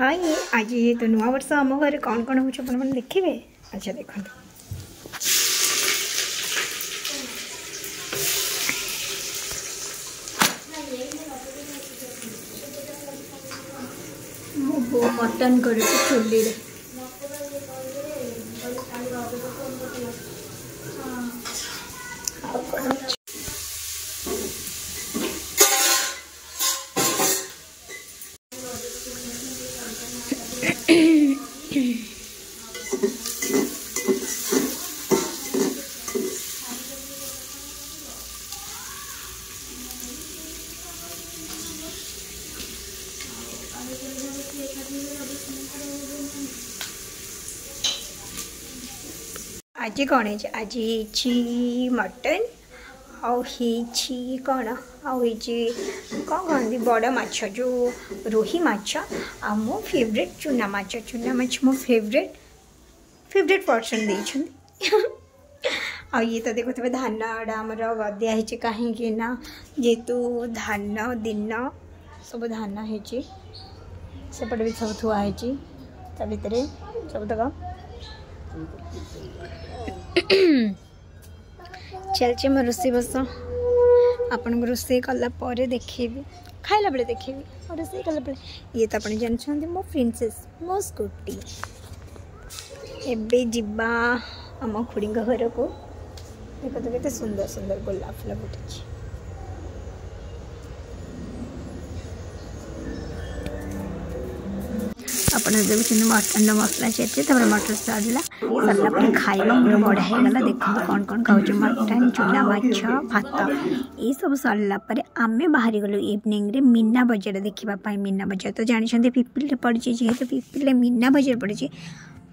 हाँ ये आज ये तो नुआ वर्ष आम घर कौन कौन हो देखिए। अच्छा देखो मो बो मटन कर चुली आज कौन है आज मटन आई कौन आई कौन कहते बड़ माछ जो रोही माछ आ मो फेवरेट चूना माछ मो फेवरेट पर्सन दे आ ये तो देखो धान आड़ा आमर गदिया है कहीं जेहेतु धान दिन सब धान है सेपटे भी सब थुआई भितर सब तक चलचे मैं रोसे बस आपन को रोसे कला देखेबी खाइला बेले देखेबी और रोसे कला बेले ये तो आप जानते मो प्रिंसेस मो स्कूटी एबे जिबा आम खुड़ी घर को देखो तो केते सुंदर सुंदर गोलाप फूल फुटी अपन देखते मटन मसला चाहिए मटर सरला पर खाइबा पूरा बढ़िया होगा। देखो कौन कौन खाऊ मटन चूना माछ भात ये सब सरला आमे बाहरी गलु इवनिंग रे मीना बजार देखापी मीना बजार तो जानते पिपिल पड़ी जेहेतु पिपिल मीना बजार पड़ी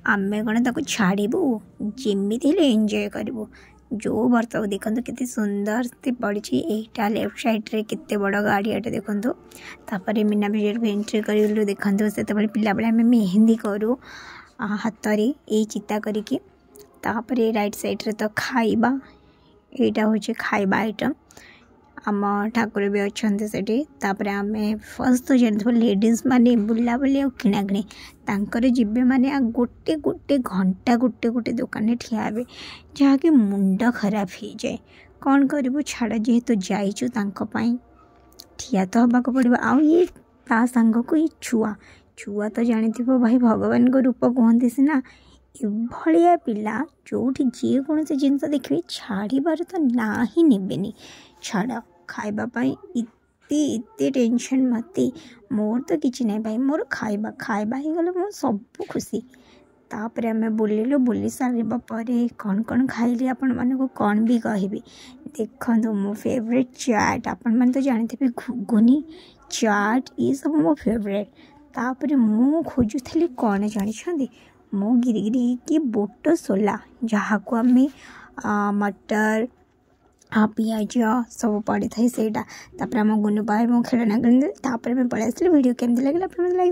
आमे कौन ताको छाड़ू जमी एंजॉय करूँ जो बर्त देखो केते सुंदर से पड़ी यहीटा लेफ्ट साइड रे केते बड़ गाड़ियाटे देखो तापर मीना बजार को एंट्री कर देखो से पिला बेले आम मेहंदी करूँ हाथ में ये चिता करके राइट साइड रे तो खाइबा यहाँ हूँ खाइबा आइटम आम ठाकुर भी अच्छा से आम फर्स्ट तो जानते लेडीज माने बुलाबुली और किणाकिणी तांकर जीवे माने गोटे गोटे घंटा गोटे गोटे दुकान ठिया हे जहाँकि मुंड खराब हो जाए कौन करूँ छाड़ जेहेतु जाइचु ठिया तो हवा को पड़ो आ ये ता सांग को ये छुआ छुआ तो जानी भाई भगवान को रूप कहते सीना एभलिया पिला जो जेकोसी जिनस देखिए छाड़बार तो ना ही नेबेनी छाड़ खाइबापाई इते टेंशन मत मोर तो किसी ना भाई मोर खाइबा खाइबा ही गले मो सब खुशी तापर आम बुली सारा कौन कौन खाइली आपण मानक कौन भी कहबी देखो मो फेवरेट चाट आपण मैंने तो जानते घुगुनी चाट ये सब मो फेवरेट तापर मु खोजुली कौन जानते मो गिरी कि बोट सोला जहाँ को आम मटर पियाज सब पड़ी था से आम गुनु भाई मो खेलना तापर पलि आसली वीडियो केमती लगे।